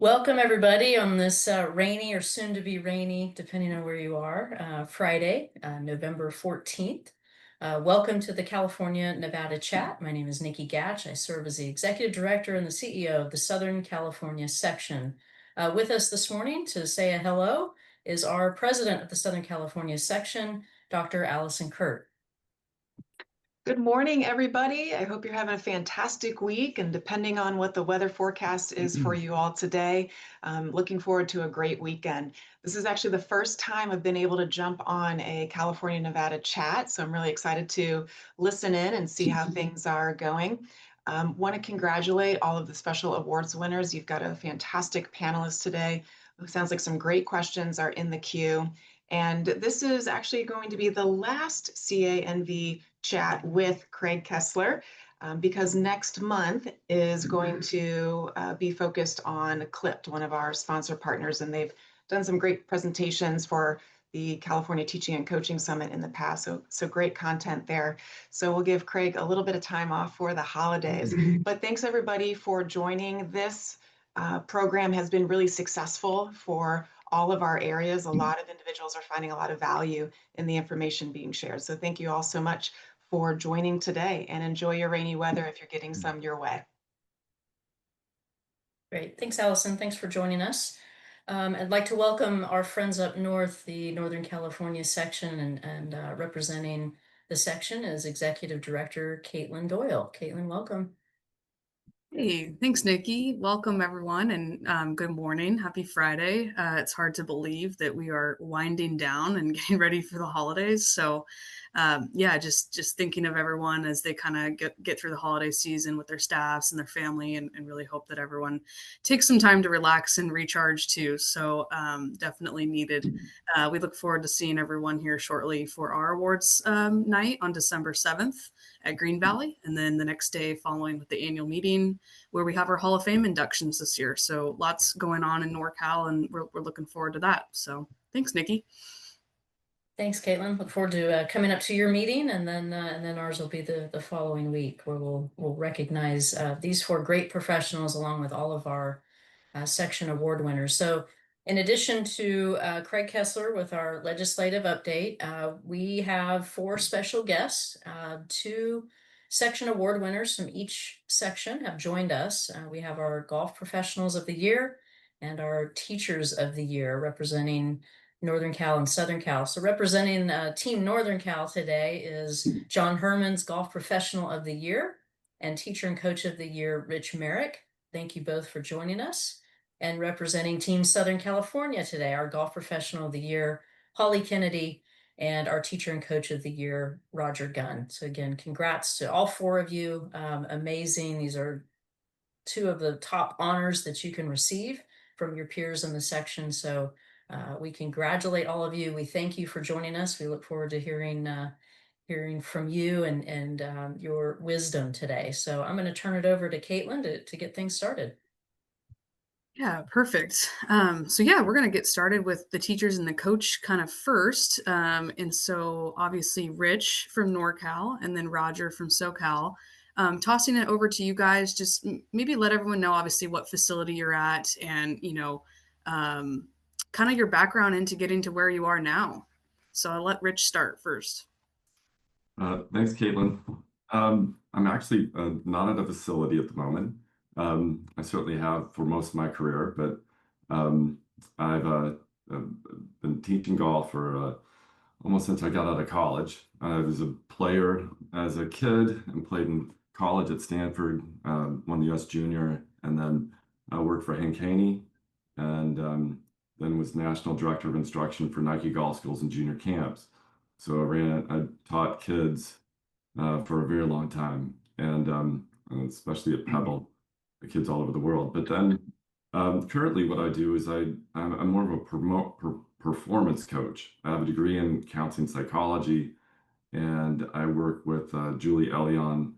Welcome, everybody, on this rainy or soon to be rainy, depending on where you are, Friday, November 14th. Welcome to the California Nevada Chat. My name is Nikki Gatch. I serve as the Executive Director and the CEO of the Southern California section. With us this morning to say a hello is our President of the Southern California section, Dr. Allison Kurt. Good morning, everybody. I hope you're having a fantastic week, and depending on what the weather forecast is for you all today, I'm looking forward to a great weekend. This is actually the first time I've been able to jump on a California Nevada chat, so I'm really excited to listen in and see how things are going. Want to congratulate all of the special awards winners. You've got a fantastic panelist today. It sounds like some great questions are in the queue. And this is actually going to be the last CANV chat with Craig Kessler, because next month is going to be focused on CLIPT, one of our sponsor partners, and they've done some great presentations for the California Teaching and Coaching Summit in the past. So great content there. So we'll give Craig a little bit of time off for the holidays. But thanks everybody for joining. This program has been really successful for all of our areas. A lot of individuals are finding a lot of value in the information being shared. So thank you all so much for joining today, and enjoy your rainy weather if you're getting some your way. Great. Thanks, Allison. Thanks for joining us. I'd like to welcome our friends up north, the Northern California section, and representing the section is Executive Director Caitlin Doyle. Caitlin, welcome. Hey, thanks, Nikki. Welcome, everyone, and good morning. Happy Friday. It's hard to believe that we are winding down and getting ready for the holidays. So, yeah, just thinking of everyone as they kind of get through the holiday season with their staffs and their family, and really hope that everyone takes some time to relax and recharge too. So, definitely needed. We look forward to seeing everyone here shortly for our awards night on December 7th at Green Valley, and then the next day following with the annual meeting where we have our Hall of Fame inductions this year. So lots going on in NorCal, and we're looking forward to that. So thanks, Nikki. Thanks, Caitlin. Look forward to coming up to your meeting, and then ours will be the following week, where we'll recognize these four great professionals along with all of our section award winners. So in addition to Craig Kessler with our legislative update, we have four special guests. Two section award winners from each section have joined us. We have our Golf Professionals of the Year and our Teachers of the Year, representing Northern Cal and Southern Cal. So representing Team Northern Cal today is John Herman's Golf Professional of the Year and Teacher and Coach of the Year, Rich Merrick. Thank you both for joining us. And representing Team Southern California today, our Golf Professional of the Year, Holly Kennedy, and our Teacher and Coach of the Year, Roger Gunn. So again, congrats to all four of you. Amazing. These are two of the top honors that you can receive from your peers in the section. So we congratulate all of you. We thank you for joining us. We look forward to hearing from you and your wisdom today. So I'm going to turn it over to Caitlin to get things started. Yeah, perfect. So yeah, we're going to get started with the teachers and the coach kind of first. And so obviously Rich from NorCal and then Roger from SoCal. Tossing it over to you guys, just maybe let everyone know obviously what facility you're at and, kind of your background into getting to where you are now. So I'll let Rich start first. Thanks, Caitlin. I'm actually not at a facility at the moment. I certainly have for most of my career, but I've been teaching golf for almost since I got out of college. I was a player as a kid and played in college at Stanford, won the U.S. Junior, and then I worked for Hank Haney, and then was National Director of Instruction for Nike Golf Schools and junior camps. So I taught kids for a very long time, and especially at Pebble, the kids all over the world. But then currently what I do is I'm more of a performance coach. I have a degree in counseling psychology, and I work with Julie Elion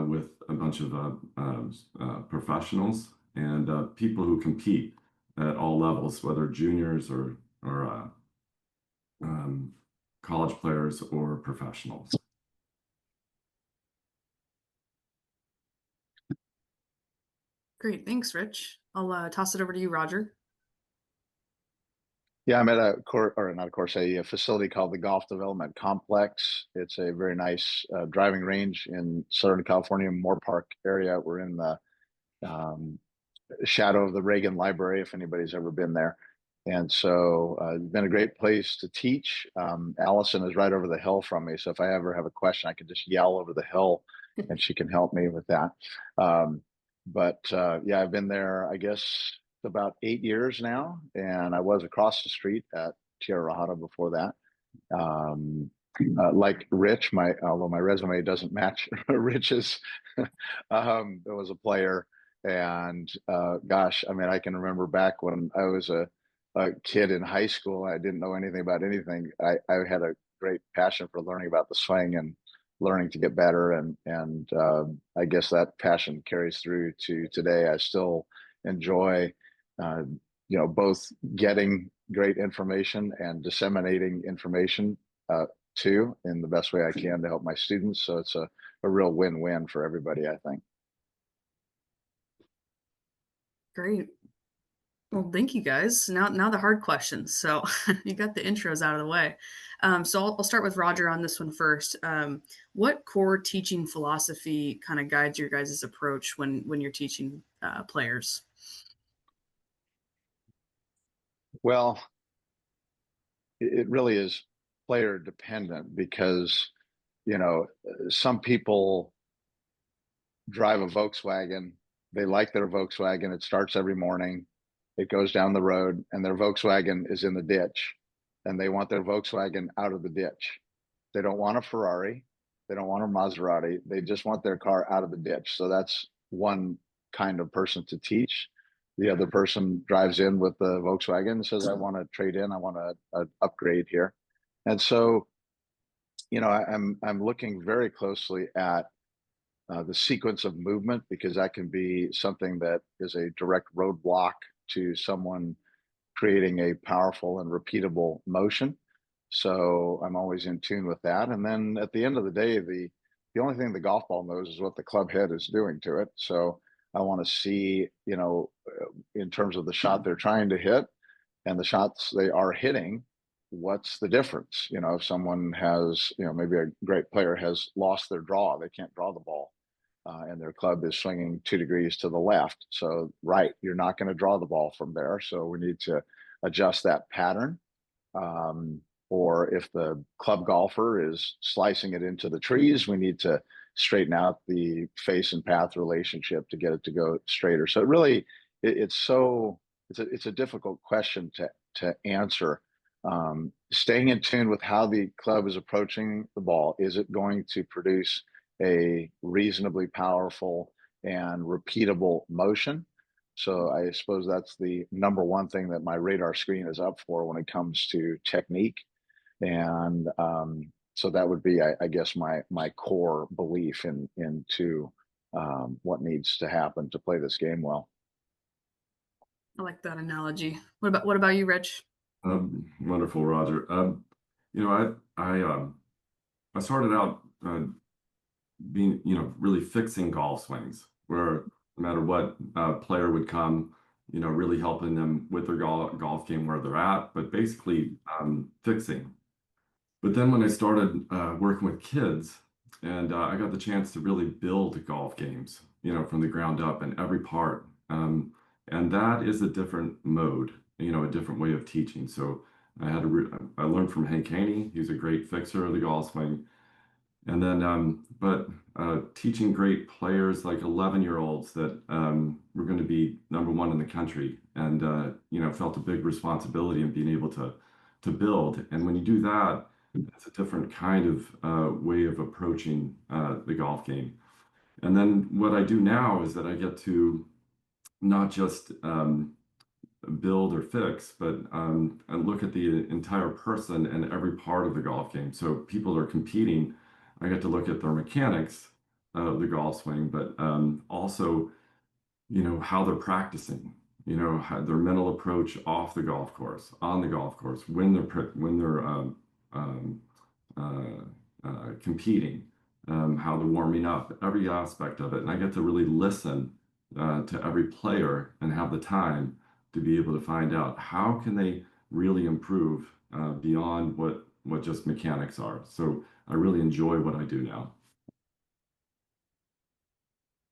with a bunch of professionals and people who compete at all levels, whether juniors or college players or professionals. Great. Thanks, Rich. I'll toss it over to you, Roger. Yeah, I'm at a course, or not a course, a facility called the Golf Development Complex. It's a very nice driving range in Southern California, Moore Park area. We're in the um, shadow of the Reagan Library, if anybody's ever been there. And so it's been a great place to teach. Allison is right over the hill from me. So if I ever have a question, I can just yell over the hill and she can help me with that. Yeah, I've been there, I guess, about 8 years now. And I was across the street at Tierra Rajada before that. Like Rich, although my resume doesn't match Rich's, there was a player, and gosh, I mean, I can remember back when I was a kid in high school. I didn't know anything about anything. I had a great passion for learning about the swing and learning to get better, and I guess that passion carries through to today. I still enjoy, uh, both getting great information and disseminating information too in the best way I can to help my students. So it's a real win-win for everybody, I think. Great. Well, thank you guys. Now the hard questions. So you got the intros out of the way. So I'll start with Roger on this one first. What core teaching philosophy kind of guides your guys' approach when you're teaching players? Well, it really is player dependent because, some people drive a Volkswagen. They like their Volkswagen. It starts every morning. It goes down the road, and their Volkswagen is in the ditch, and they want their Volkswagen out of the ditch. They don't want a Ferrari. They don't want a Maserati. They just want their car out of the ditch. So that's one kind of person to teach. The other person drives in with the Volkswagen and says, I want to trade in. I want to upgrade here. And so, I'm looking very closely at the sequence of movement, because that can be something that is a direct roadblock to someone creating a powerful and repeatable motion. So I'm always in tune with that. And then at the end of the day, the only thing the golf ball knows is what the club head is doing to it. So I want to see, in terms of the shot they're trying to hit and the shots they are hitting, what's the difference? If someone has, maybe a great player has lost their draw, they can't draw the ball. And their club is swinging 2 degrees to the left. So, right, you're not going to draw the ball from there. So we need to adjust that pattern. Um, or if the club golfer is slicing it into the trees, we need to straighten out the face and path relationship to get it to go straighter. So it really, it's a difficult question to answer. Staying in tune with how the club is approaching the ball. Is it going to produce a reasonably powerful and repeatable motion? So I suppose that's the number one thing that my radar screen is up for when it comes to technique. And so that would be, I guess, my core belief into what needs to happen to play this game well. I like that analogy. What about you, Rich? Wonderful, Roger. I started out being, really fixing golf swings, where no matter what player would come, really helping them with their golf game where they're at, but basically fixing. But then when I started working with kids, and I got the chance to really build golf games, from the ground up and every part. And that is a different mode, a different way of teaching. So I learned from Hank Haney. He's a great fixer of the golf swing. And then, teaching great players like 11-year-olds that were going to be number one in the country, and felt a big responsibility in being able to build. And when you do that, it's a different kind of way of approaching the golf game. And then what I do now is that I get to not just build or fix, but and look at the entire person and every part of the golf game. So people are competing. I get to look at their mechanics of the golf swing, but also, how they're practicing, how their mental approach off the golf course, on the golf course, when they're competing, how they're warming up, every aspect of it. And I get to really listen to every player and have the time to be able to find out how can they really improve beyond what just mechanics are. So I really enjoy what I do now.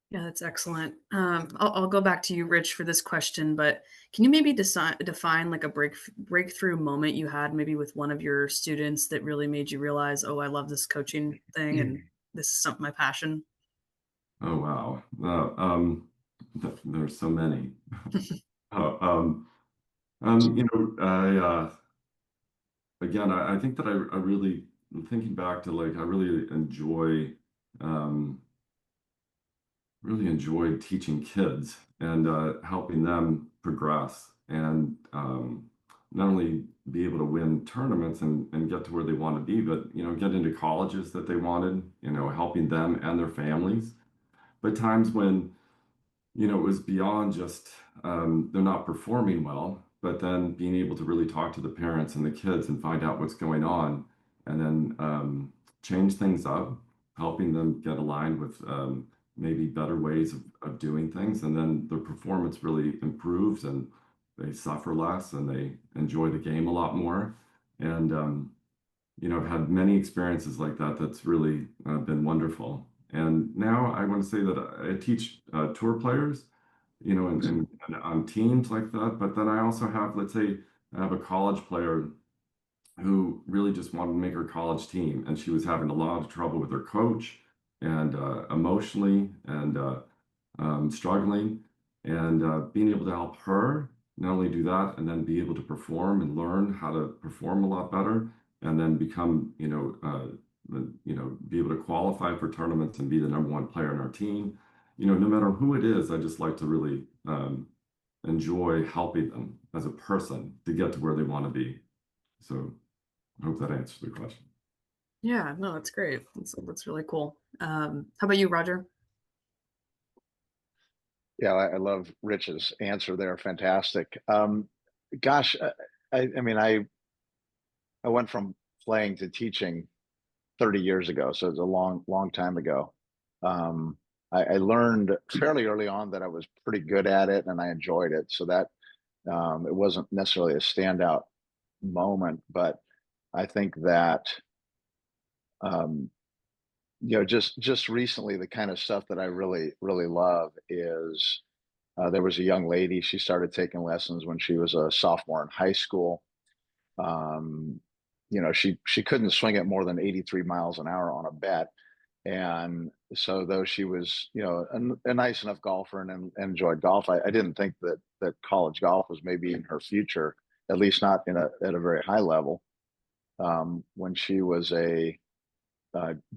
Yeah, that's excellent. I'll go back to you, Rich, for this question, but can you maybe define like a breakthrough moment you had maybe with one of your students that really made you realize, oh, I love this coaching thing and this is something my passion? Oh wow. There's so many. Uh, um, I again, I think that I really, thinking back to like, I um, really enjoyed teaching kids and helping them progress and not only be able to win tournaments and get to where they want to be, but get into colleges that they wanted, helping them and their families. But times when it was beyond just they're not performing well, but then being able to really talk to the parents and the kids and find out what's going on, and then change things up, helping them get aligned with maybe better ways of doing things, and then their performance really improves and they suffer less and they enjoy the game a lot more. And I've had many experiences like that. That's really been wonderful. And now I want to say that I teach tour players, and on teams like that. But then I also have, let's say, I have a college player who really just wanted to make her college team, and she was having a lot of trouble with her coach and emotionally and struggling, and being able to help her not only do that and then be able to perform and learn how to perform a lot better, and then become, be able to qualify for tournaments and be the number one player in our team. No matter who it is, I just like to really enjoy helping them as a person to get to where they want to be. So I hope that answers the question. Yeah, no, that's great. That's really cool. How about you, Roger? Yeah, I love Rich's answer there. Fantastic. Gosh, I mean, I went from playing to teaching 30 years ago, so it's a long time ago. I learned fairly early on that I was pretty good at it and I enjoyed it. So that it wasn't necessarily a standout moment, but I think that um, just recently, the kind of stuff that I really love is there was a young lady. She started taking lessons when she was a sophomore in high school. Um, she couldn't swing it more than 83 miles an hour on a bet, and so though she was a nice enough golfer and enjoyed golf, I didn't think that college golf was maybe in her future, at least not at a very high level. When she was a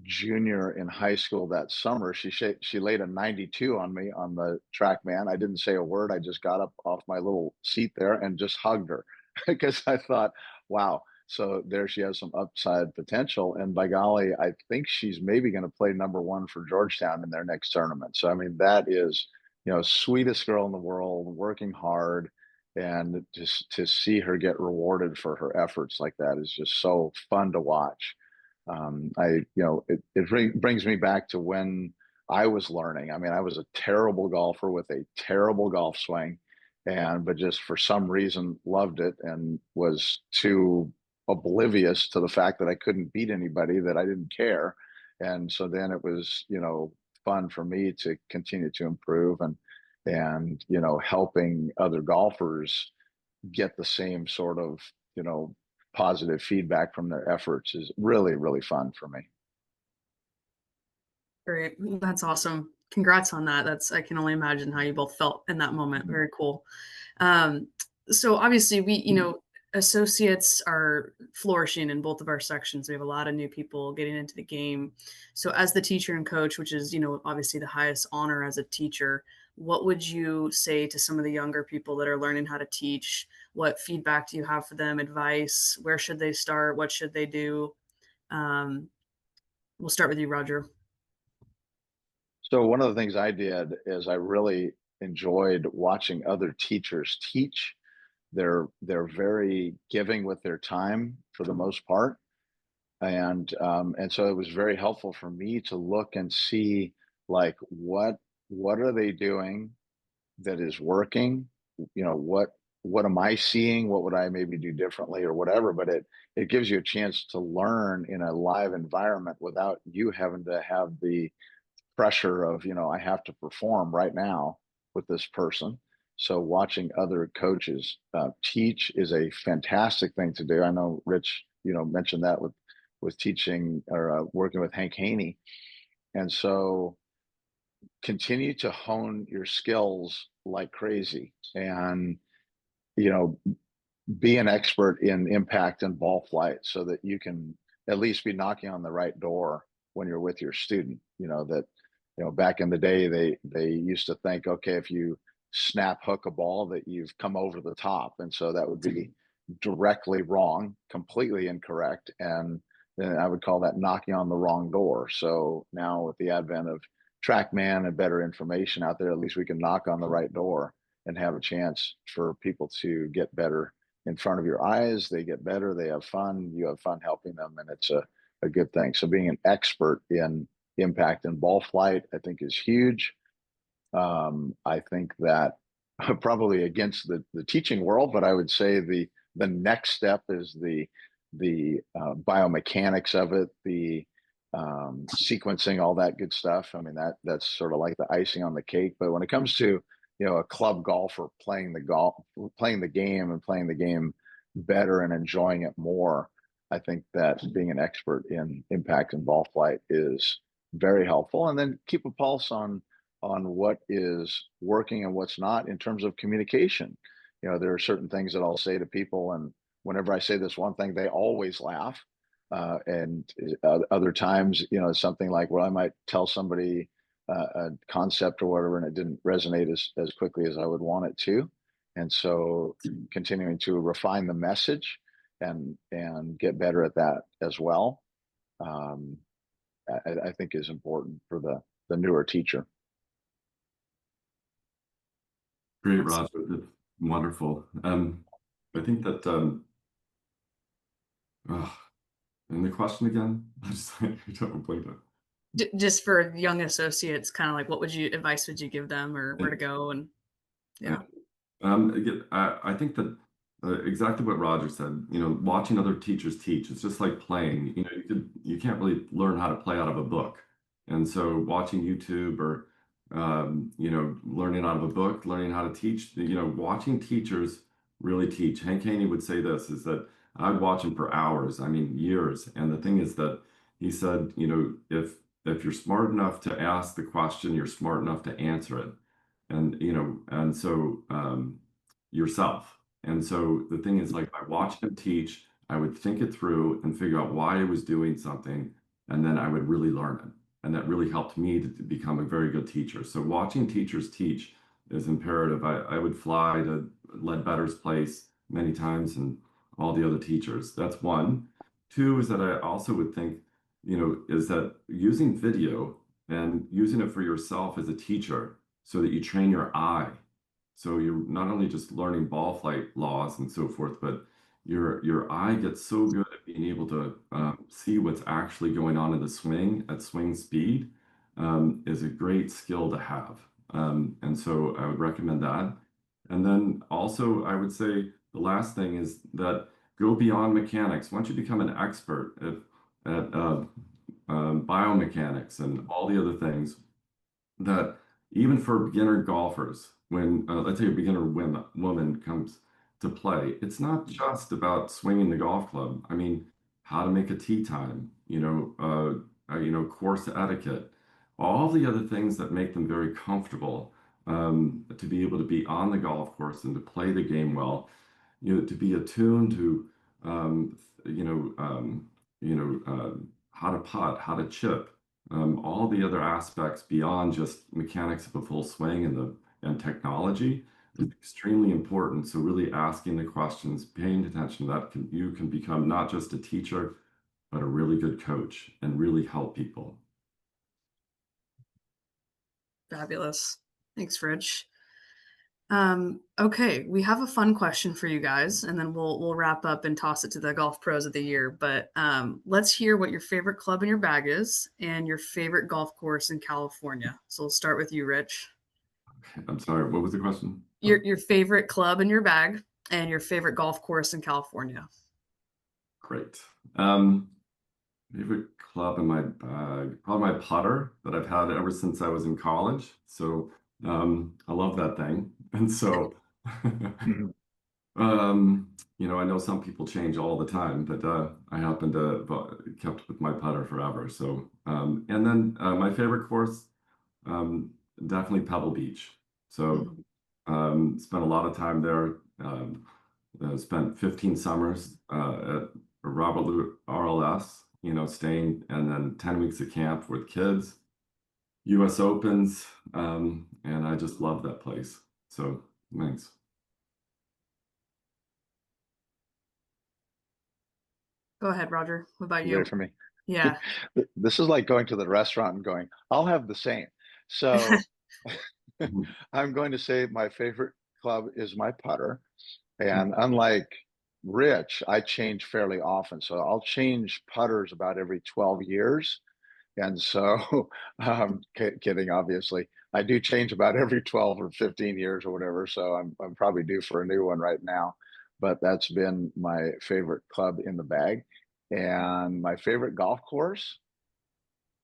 junior in high school that summer, she laid a 92 on me on the track, man. I didn't say a word. I just got up off my little seat there and just hugged her because I thought, wow. So there she has some upside potential. And by golly, I think she's maybe going to play number one for Georgetown in their next tournament. So, I mean, that is, sweetest girl in the world, working hard. And just to see her get rewarded for her efforts like that is just so fun to watch. It brings me back to when I was learning. I mean, I was a terrible golfer with a terrible golf swing, but just for some reason loved it and was too oblivious to the fact that I couldn't beat anybody that I didn't care. And so then it was, fun for me to continue to improve and helping other golfers get the same sort of, positive feedback from their efforts is really fun for me. Great. That's awesome. Congrats on that. I can only imagine how you both felt in that moment. Very cool. Um, so obviously associates are flourishing in both of our sections. We have a lot of new people getting into the game. So as the teacher and coach, which is, obviously the highest honor as a teacher, what would you say to some of the younger people that are learning how to teach? What feedback do you have for them? Advice? Where should they start? What should they do? Um, we'll start with you, Roger. So one of the things I did is I really enjoyed watching other teachers teach. They're very giving with their time for the most part, and so it was very helpful for me to look and see like what are they doing that is working. You know, what am I seeing? What would I maybe do differently or whatever? But it gives you a chance to learn in a live environment without you having to have the pressure of, you know, I have to perform right now with this person. So watching other coaches teach is a fantastic thing to do. I know Rich, you know, mentioned that with teaching or working with Hank Haney. And so continue to hone your skills like crazy, and you know, be an expert in impact and ball flight so that you can at least be knocking on the right door when you're with your student. You know, that, you know, back in the day, they used to think, okay, if you snap hook a ball that you've come over the top. And so that would be directly wrong, completely incorrect. And then I would call that knocking on the wrong door. So now with the advent of TrackMan and better information out there, at least we can knock on the right door and have a chance for people to get better in front of your eyes. They get better, they have fun, you have fun helping them, and it's a good thing. So being an expert in impact and ball flight, I think, is huge. I think that probably against the teaching world, but I would say the next step is the biomechanics of it, the sequencing, all that good stuff. I mean, that's sort of like the icing on the cake. But when it comes to, you know, a club golfer playing the game and playing the game better and enjoying it more, I think that being an expert in impact and ball flight is very helpful. And then keep a pulse on what is working and what's not in terms of communication. You know, there are certain things that I'll say to people, and whenever I say this one thing, they always laugh. And other times, you know, it's something like, well, I might tell somebody a concept or whatever, and it didn't resonate as quickly as I would want it to. And so continuing to refine the message and get better at that as well, I think is important for the newer teacher. Great, Roger. That's wonderful. I think that, and the question again, I just I don't believe it. Just for young associates, kind of like what advice would you give them, or where to go? And yeah. Again, I think that exactly what Roger said, you know, watching other teachers teach, it's just like playing. You know, you can't really learn how to play out of a book. And so watching YouTube or, you know, learning out of a book, learning how to teach, you know, watching teachers really teach. Hank Haney would say this, is that I'd watch him for hours, I mean, years. And the thing is that he said, you know, if you're smart enough to ask the question, you're smart enough to answer it. And, you know, and so yourself. And so the thing is, like, by watching him teach, I would think it through and figure out why I was doing something, and then I would really learn it. And that really helped me to become a very good teacher. So watching teachers teach is imperative. I would fly to Ledbetter's place many times and all the other teachers. That's one. Two is that I also would think, you know, is that using video and using it for yourself as a teacher so that you train your eye. So you're not only just learning ball flight laws and so forth, but your eye gets so good at being able to see what's actually going on in the swing at swing speed, is a great skill to have. And so I would recommend that. And then also I would say the last thing is that go beyond mechanics. Once you become an expert at biomechanics and all the other things, that even for beginner golfers, when let's say a beginner woman comes to play, it's not just about swinging the golf club. I mean, how to make a tee time, you know, course etiquette, all the other things that make them very comfortable, to be able to be on the golf course and to play the game well, you know, to be attuned to, um, you know, how to putt, how to chip, all the other aspects beyond just mechanics of a full swing and technology is extremely important. So really asking the questions, paying attention, you can become not just a teacher, but a really good coach and really help people. Fabulous. Thanks, Rich. Okay, we have a fun question for you guys, and then we'll wrap up and toss it to the golf pros of the year. But let's hear what your favorite club in your bag is and your favorite golf course in California. So we'll start with you, Rich. I'm sorry, what was the question? Your favorite club in your bag and your favorite golf course in California. Great. Favorite club in my bag, probably my putter that I've had ever since I was in college. So I love that thing. And so Mhm. I know some people change all the time, but I happen to have kept with my putter forever. So and then my favorite course, um, definitely Pebble Beach. So Mhm. spent a lot of time there. Spent 15 summers at Robert Lou RLS, staying, and then 10 weeks of camp with kids, US Opens, and I just love that place. So thanks. Go ahead, Roger. What about You you? ready for me? Yeah. This is like going to the restaurant and going, I'll have the same. So Mhm. I'm going to say my favorite club is my putter. And unlike Rich, I change fairly often. So I'll change putters about every 12 years. And so, kidding, obviously, I do change about every 12 or 15 years or whatever. So I'm probably due for a new one right now. But that's been my favorite club in the bag. And my favorite golf course,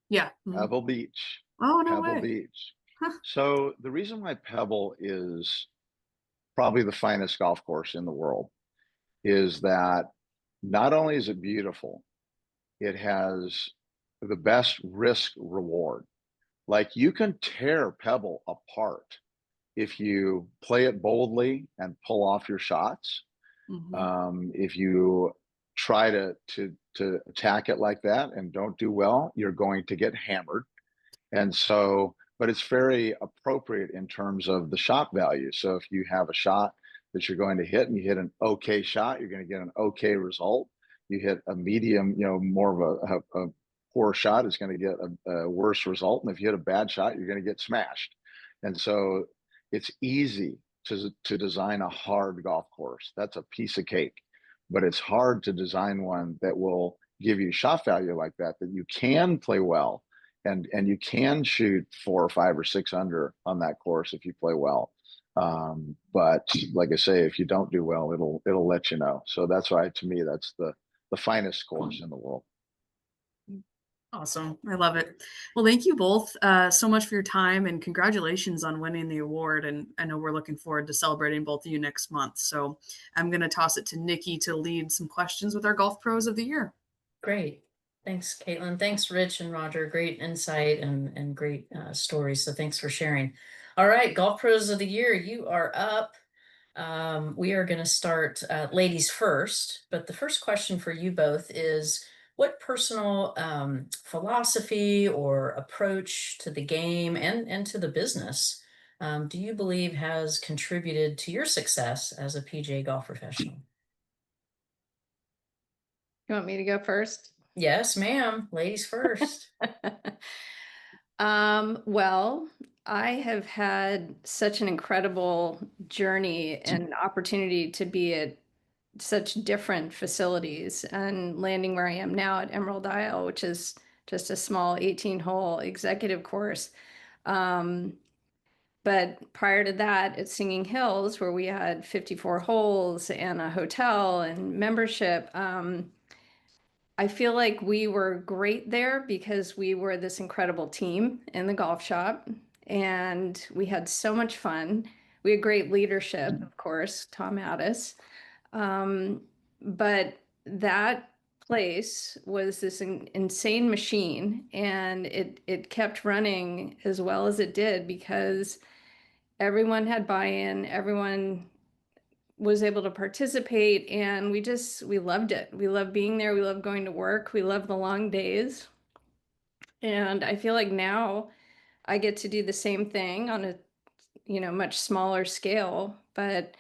Yeah. Mhm. Pebble Beach. Oh, no Pebble way. Beach. Huh. So the reason why Pebble is probably the finest golf course in the world is that not only is it beautiful, it has the best risk reward. Like you can tear Pebble apart if you play it boldly and pull off your shots. Mhm. If you try to attack it like that and don't do well, you're going to get hammered. And so, but it's very appropriate in terms of the shot value. So if you have a shot that you're going to hit and you hit an okay shot, you're going to get an okay result. You hit a medium, more of a poor shot, is going to get a worse result. And if you hit a bad shot, you're going to get smashed. And so it's easy to design a hard golf course. That's a piece of cake, but it's hard to design one that will give you shot value like that you can play well and you can shoot 4 or 5 or 6 under on that course if you play well. But like I say, if you don't do well, it'll let you know. So that's why, to me, that's the finest course in the world. Awesome. I love it. Well, thank you both so much for your time and congratulations on winning the award. And I know we're looking forward to celebrating both of you next month. So I'm going to toss it to Nikki to lead some questions with our Golf Pros of the Year. Great. Thanks, Caitlin. Thanks, Rich and Roger. Great insight and great stories. So thanks for sharing. All right, Golf Pros of the Year, you are up. We are going to start ladies first, but the first question for you both is what personal philosophy or approach to the game and to the business do you believe has contributed to your success as a PGA golf professional? You want me to go first? Yes, ma'am. Ladies first. Well, I have had such an incredible journey and opportunity to be at such different facilities and landing where I am now at Emerald Isle, which is just a small 18-hole executive course. But prior to that, at Singing Hills, where we had 54 holes and a hotel and membership, I feel like we were great there because we were this incredible team in the golf shop and we had so much fun. We had great leadership, of course, Tom Addis. But that place was this insane machine and it kept running as well as it did because everyone had buy-in, everyone was able to participate and we loved it. We loved being there. We loved going to work. We loved the long days. And I feel like now I get to do the same thing on a, much smaller scale, but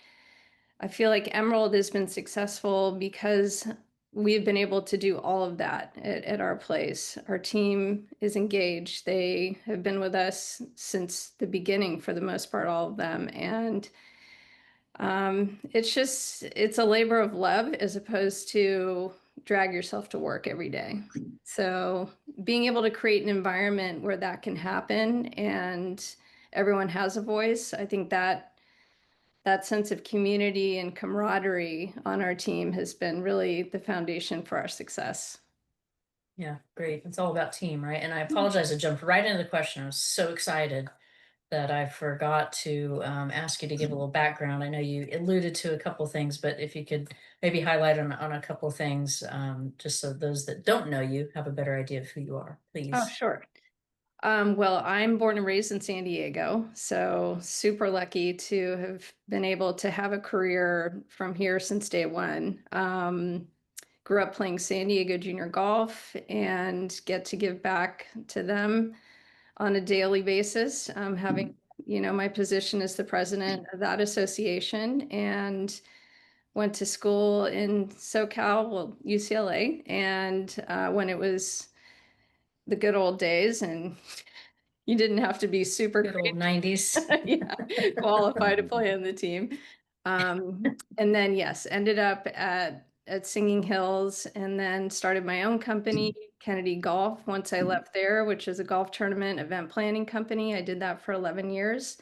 I feel like Emerald has been successful because we've been able to do all of that at our place. Our team is engaged. They have been with us since the beginning for the most part, all of them. And it's a labor of love as opposed to drag yourself to work every day. So being able to create an environment where that can happen and everyone has a voice. I think that sense of community and camaraderie on our team has been really the foundation for our success. Yeah, great. It's all about team, right? And I apologize, I jumped right into the question. I was so excited that I forgot to ask you to give a little background. I know you alluded to a couple things, but if you could maybe highlight on a couple things, just so those that don't know you have a better idea of who you are, please. Oh, sure. Well, I'm born and raised in San Diego, so super lucky to have been able to have a career from here since day one. Grew up playing San Diego junior golf and get to give back to them on a daily basis, having, my position as the president of that association, and went to school in SoCal, well, UCLA, and when it was the good old days and you didn't have to be super Good old great 90s. yeah, qualified to play on the team. And then yes, ended up at Singing Hills, and then started my own company, Kennedy Golf, once I left there, which is a golf tournament event planning company. I did that for 11 years,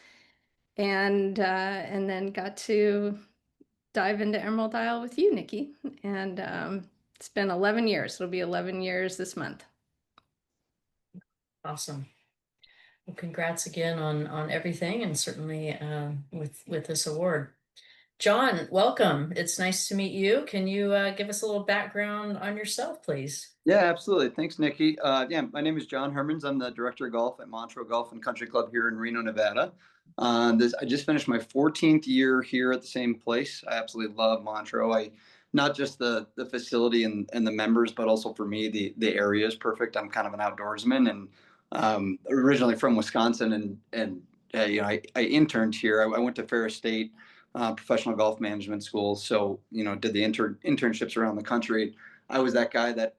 and then got to dive into Emerald Isle with you, Nikki. And it's been 11 years. It'll be 11 years this month. Awesome. Well, congrats again on everything, and certainly with this award. John, welcome. It's nice to meet you. Can you give us a little background on yourself, please? Yeah, absolutely. Thanks, Nikki. Yeah, my name is John Hermans. I'm the director of golf at Montreux Golf and Country Club here in Reno, Nevada. I just finished my 14th year here at the same place. I absolutely love Montreux. Not just the facility and the members, but also for me, the area is perfect. I'm kind of an outdoorsman, and originally from Wisconsin, and I interned here. I went to Ferris State professional golf management school, so did the internships around the country. I was that guy that,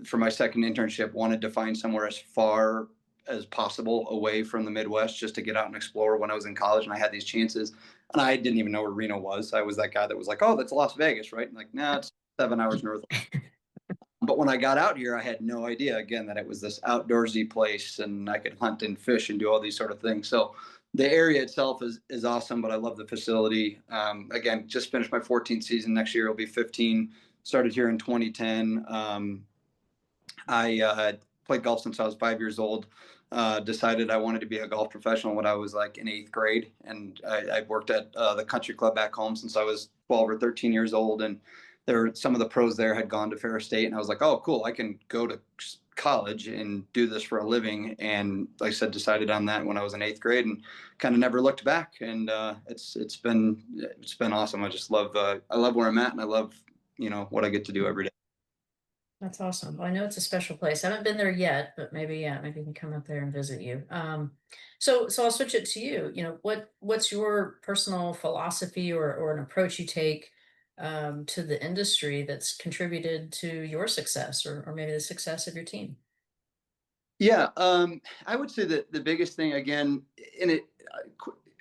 for my second internship, wanted to find somewhere as far as possible away from the Midwest just to get out and explore when I was in college, and I had these chances. And I didn't even know where Reno was. I was that guy that was like, oh, that's Las Vegas, right? And like, no, it's 7 hours north. But when I got out here, I had no idea, again, that it was this outdoorsy place and I could hunt and fish and do all these sort of things. So the area itself is awesome, but I love the facility. Again, just finished my 14th season. Next year will be 15. Started here in 2010. I played golf since I was 5 years old. Decided I wanted to be a golf professional when I was like in 8th grade. And I worked at the country club back home since I was 12 or 13 years old. And some of the pros there had gone to Ferris State. And I was like, oh, cool. I can go to college and do this for a living. And like I said, decided on that when I was in 8th grade and kind of never looked back. And it's been awesome. I just love, I love where I'm at, and I love, what I get to do every day. That's awesome. Well, I know it's a special place. I haven't been there yet, but maybe we can come up there and visit you. So I'll switch it to you. What's your personal philosophy or an approach you take to the industry that's contributed to your success or maybe the success of your team? Yeah, I would say that the biggest thing, again,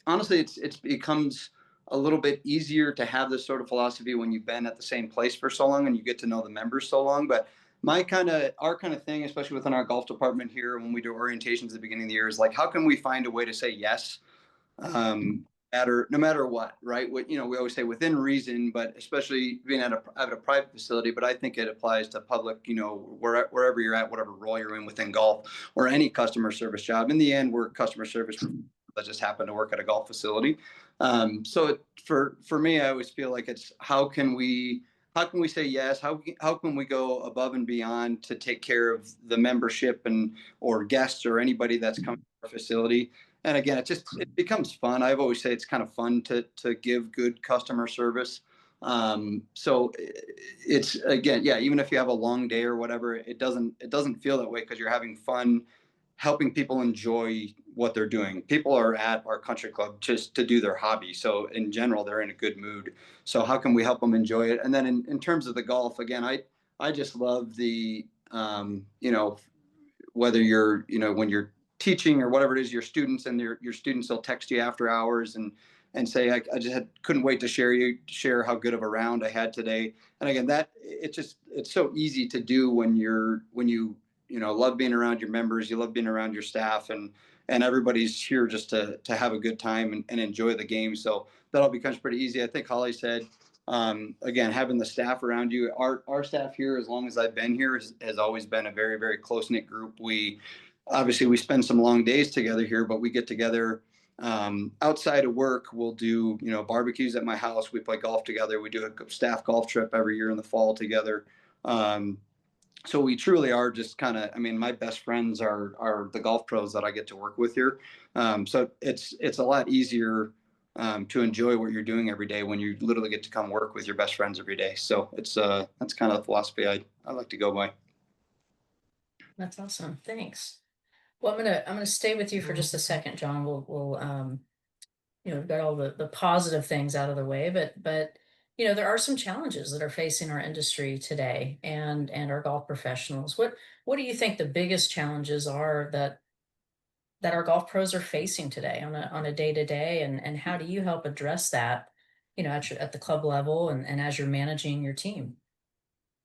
honestly, it becomes a little bit easier to have this sort of philosophy when you've been at the same place for so long and you get to know the members so long. But our kind of thing, especially within our golf department here, when we do orientations at the beginning of the year, is like, how can we find a way to say yes, no matter what, right? We always say within reason, but especially being at a private facility. But I think it applies to public, wherever you're at, whatever role you're in within golf or any customer service job. In the end, we're customer service that just happen to work at a golf facility. So for me, I always feel like it's how can we say yes? How can we go above and beyond to take care of the membership or guests or anybody that's coming to our facility? And again, it becomes fun. I've always said it's kind of fun to give good customer service. So it's, again, yeah, even if you have a long day or whatever, it doesn't feel that way because you're having fun helping people enjoy what they're doing. People are at our country club just to do their hobby. So in general, they're in a good mood. So how can we help them enjoy it? And then in terms of the golf, again, I just love the, whether you're, when you're teaching or whatever it is, your students will text you after hours and say, I just couldn't wait to share how good of a round I had today. And again, it's so easy to do when you love being around your members, you love being around your staff, and and everybody's here just to have a good time and enjoy the game. So that all becomes pretty easy. I think Holly said, again, having the staff around you, our staff here, as long as I've been here, has always been a very, very close-knit group. We spend some long days together here, but we get together outside of work. We'll do, barbecues at my house. We play golf together. We do a staff golf trip every year in the fall together. So we truly are just kind of, my best friends are the golf pros that I get to work with here. So it's a lot easier to enjoy what you're doing every day when you literally get to come work with your best friends every day. So that's kind of the philosophy I like to go by. That's awesome. Thanks. Well, I'm gonna stay with you for just a second, John. We'll we've got all the positive things out of the way, but there are some challenges that are facing our industry today and our golf professionals. What do you think the biggest challenges are that our golf pros are facing today on a day to day, and how do you help address that, at the club level and as you're managing your team?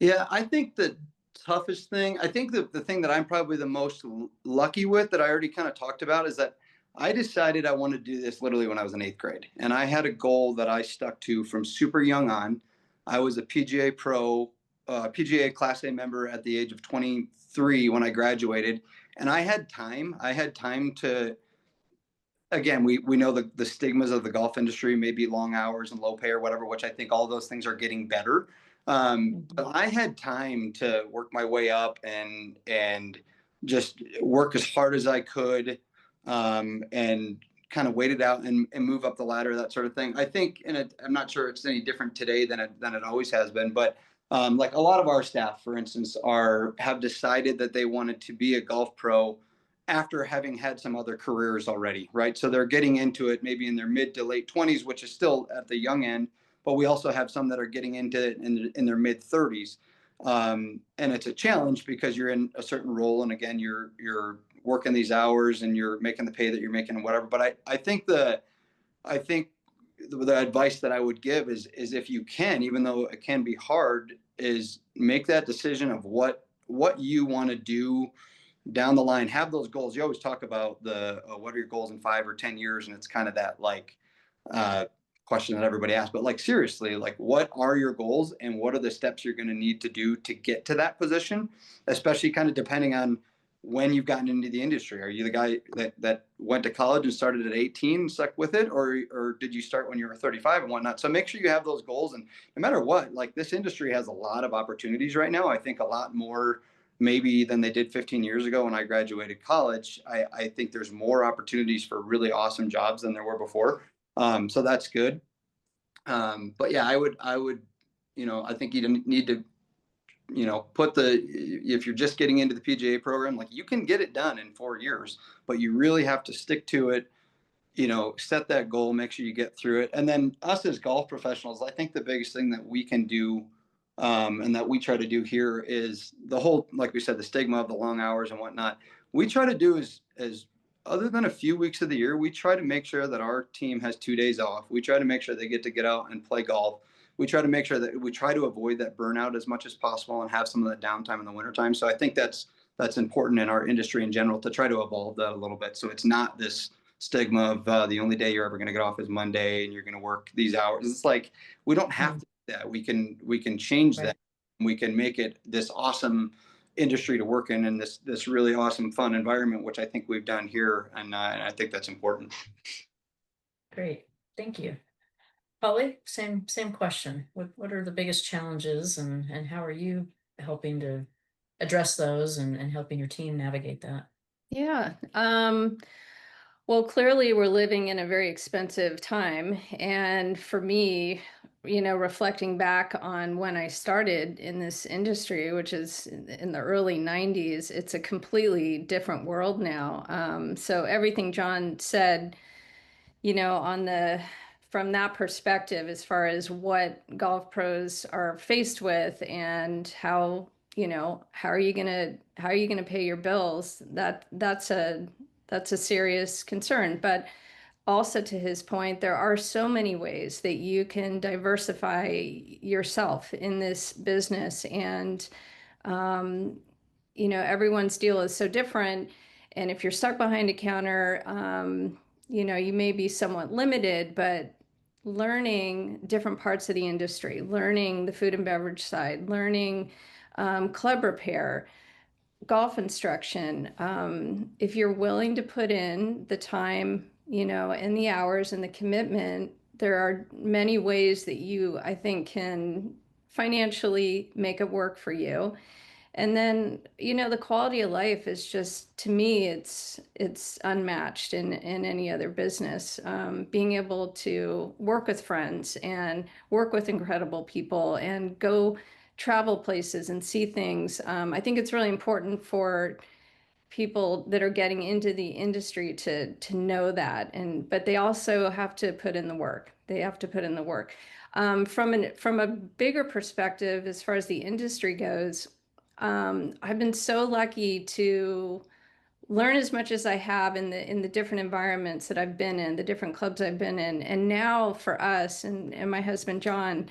Yeah, I think the toughest thing, I think the thing that I'm probably the most lucky with, that I already kind of talked about, is that I decided I wanted to do this literally when I was in 8th grade. And I had a goal that I stuck to from super young on. I was a PGA pro, PGA Class A member at the age of 23 when I graduated. And I had time. To, again, we know the stigmas of the golf industry, maybe long hours and low pay or whatever, which I think all those things are getting better. But I had time to work my way up and just work as hard as I could, and kind of wait it out and move up the ladder, that sort of thing. I think, and I'm not sure it's any different today than it always has been, but like a lot of our staff, for instance, have decided that they wanted to be a golf pro after having had some other careers already, right? So they're getting into it maybe in their mid to late 20s, which is still at the young end, but we also have some that are getting into it in their mid 30s. And it's a challenge because you're in a certain role, and again, you're working these hours and you're making the pay that you're making and whatever. But I think the advice that I would give is if you can, even though it can be hard, is make that decision of what you want to do down the line. Have those goals. You always talk about what are your goals in 5 or 10 years, and it's kind of that question that everybody asks, but seriously, what are your goals and what are the steps you're going to need to do to get to that position, especially kind of depending on when you've gotten into the industry. Are you the guy that went to college and started at 18 and stuck with it, or did you start when you were 35 and whatnot? So make sure you have those goals, and no matter what, this industry has a lot of opportunities right now. I think a lot more maybe than they did 15 years ago when I graduated college. I think there's more opportunities for really awesome jobs than there were before. So that's good. But yeah, I would, I think you need to, if you're just getting into the PGA program, you can get it done in 4 years, but you really have to stick to it, set that goal, make sure you get through it. And then us as golf professionals, I think the biggest thing that we can do, and that we try to do here, is the whole, like we said, the stigma of the long hours and whatnot. We try to do is other than a few weeks of the year, we try to make sure that our team has 2 days off. We try to make sure they get out and play golf. We try to make sure that we try to avoid that burnout as much as possible and have some of that downtime in the wintertime. So I think that's important in our industry in general, to try to evolve that a little bit. So it's not this stigma of the only day you're ever going to get off is Monday and you're going to work these hours. It's we don't have to do that. We can change that. We can make it this awesome industry to work in, and this really awesome, fun environment, which I think we've done here, and I think that's important. Great, thank you. Holly, same question. What are the biggest challenges, and how are you helping to address those and helping your team navigate that? Yeah. Well, clearly we're living in a very expensive time. And for me, reflecting back on when I started in this industry, which is in the early 90s, it's a completely different world now. So everything John said, from that perspective, as far as what golf pros are faced with and how are you gonna pay your bills, that's a serious concern. But also, to his point, there are so many ways that you can diversify yourself in this business, and everyone's deal is so different. And if you're stuck behind a counter, you know, you may be somewhat limited, but learning different parts of the industry, learning the food and beverage side, learning club repair, golf instruction. If you're willing to put in the time, you know, and the hours and the commitment, there are many ways that you, I think, can financially make it work for you. And then, you know, the quality of life is just, to me, it's unmatched in any other business. Being able to work with friends and work with incredible people and go travel places and see things. I think it's really important for people that are getting into the industry to know that, and but they also have to put in the work. They have to put in the work. From a bigger perspective, as far as the industry goes, I've been so lucky to learn as much as I have in the different environments that I've been in, the different clubs I've been in. And now for us and my husband John,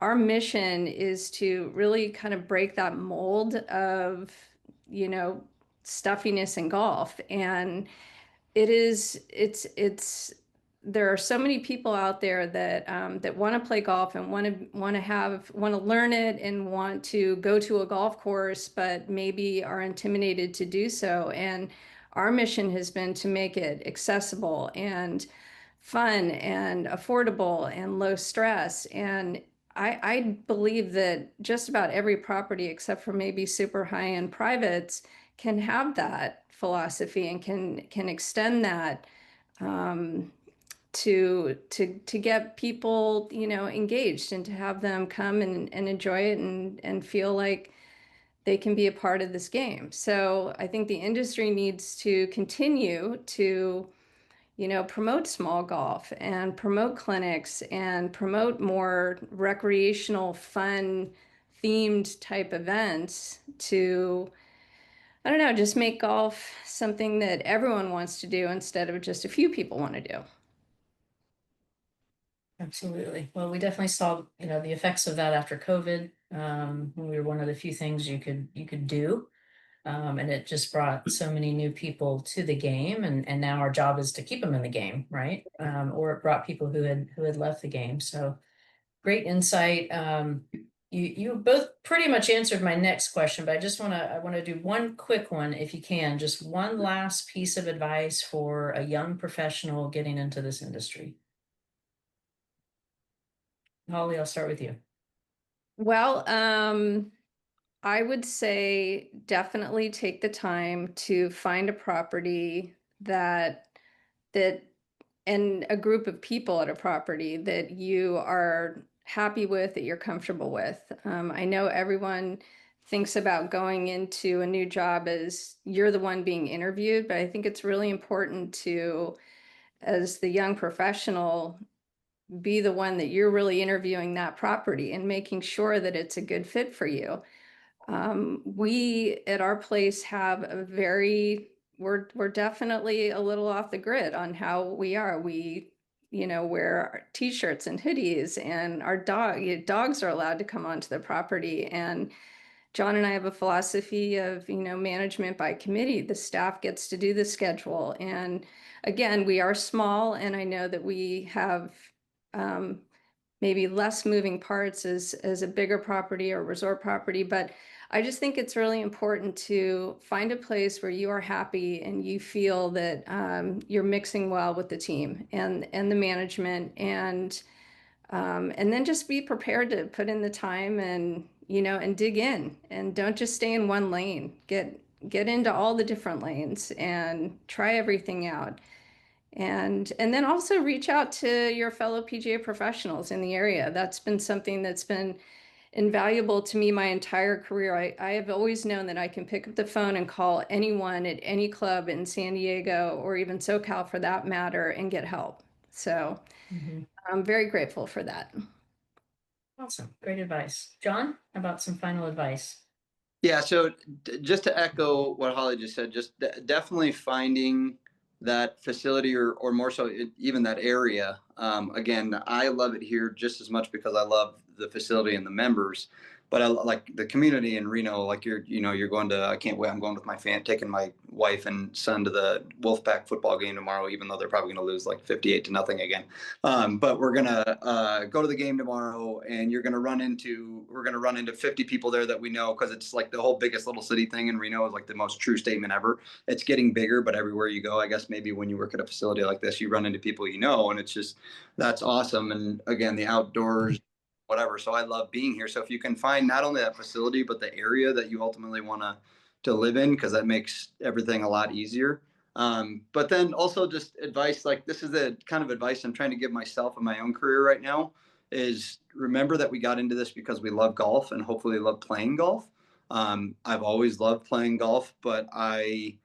our mission is to really kind of break that mold of, you know, stuffiness in golf. And it's there are so many people out there that that want to play golf and want to learn it and want to go to a golf course, but maybe are intimidated to do so. And our mission has been to make it accessible and fun and affordable and low stress. And I believe that just about every property, except for maybe super high-end privates, can have that philosophy and can extend that to get people, you know, engaged and to have them come and enjoy it and feel like they can be a part of this game. So I think the industry needs to continue to, you know, promote small golf and promote clinics and promote more recreational, fun, themed type events to, I don't know, just make golf something that everyone wants to do instead of just a few people want to do. Absolutely. Well, we definitely saw, you know, the effects of that after COVID. We were one of the few things you could do. And it just brought so many new people to the game, and now our job is to keep them in the game, right? Or it brought people who had left the game. So great insight. You both pretty much answered my next question, but I want to do one quick one if you can. Just one last piece of advice for a young professional getting into this industry. Holly, I'll start with you. Well, I would say definitely take the time to find a property that and a group of people at a property that you are happy with, that you're comfortable with. I know everyone thinks about going into a new job as you're the one being interviewed, but I think it's really important to, as the young professional, be the one that you're really interviewing that property and making sure that it's a good fit for you. We at our place have a very, we're definitely a little off the grid on how we are. We, you know, wear t-shirts and hoodies, and our dogs are allowed to come onto the property. And John and I have a philosophy of, you know, management by committee. The staff gets to do the schedule. And again, we are small, and I know that we have maybe less moving parts as a bigger property or resort property, but I just think it's really important to find a place where you are happy and you feel that you're mixing well with the team and the management, and then just be prepared to put in the time and, you know, and dig in, and don't just stay in one lane. Get into all the different lanes and try everything out. And then also reach out to your fellow PGA professionals in the area. That's been something that's been invaluable to me my entire career. I have always known that I can pick up the phone and call anyone at any club in San Diego or even SoCal for that matter and get help. So I'm very grateful for that. Awesome. Great advice. John, how about some final advice? Yeah, so just to echo what Holly just said, just definitely finding that facility or more so even that area. Again, I love it here just as much because I love the facility and the members, but I like the community in Reno. Like you're going to, I can't wait. I'm going with my taking my wife and son to the Wolfpack football game tomorrow, even though they're probably going to lose like 58-0 again. But we're going to go to the game tomorrow, and we're going to run into 50 people there that we know, because it's like the whole biggest little city thing in Reno is like the most true statement ever. It's getting bigger, but everywhere you go, I guess maybe when you work at a facility like this, you run into people and it's just, that's awesome. And again, the outdoors, whatever. So I love being here. So if you can find not only that facility, but the area that you ultimately want to live in, because that makes everything a lot easier. But then also just advice, like this is the kind of advice I'm trying to give myself in my own career right now, is remember that we got into this because we love golf and hopefully love playing golf. I've always loved playing golf, but a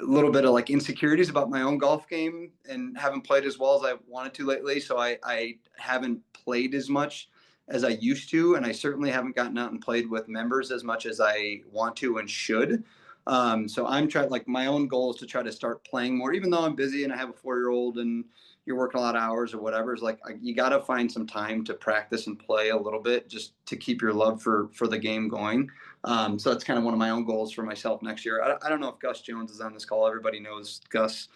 little bit of like insecurities about my own golf game and haven't played as well as I wanted to lately. So I haven't played as much as I used to. And I certainly haven't gotten out and played with members as much as I want to and should. So I'm trying, like my own goal is to try to start playing more, even though I'm busy and I have a 4-year-old and you're working a lot of hours or whatever. It's like, you got to find some time to practice and play a little bit just to keep your love for the game going. So that's kind of one of my own goals for myself next year. I don't know if Gus Jones is on this call. Everybody knows Gus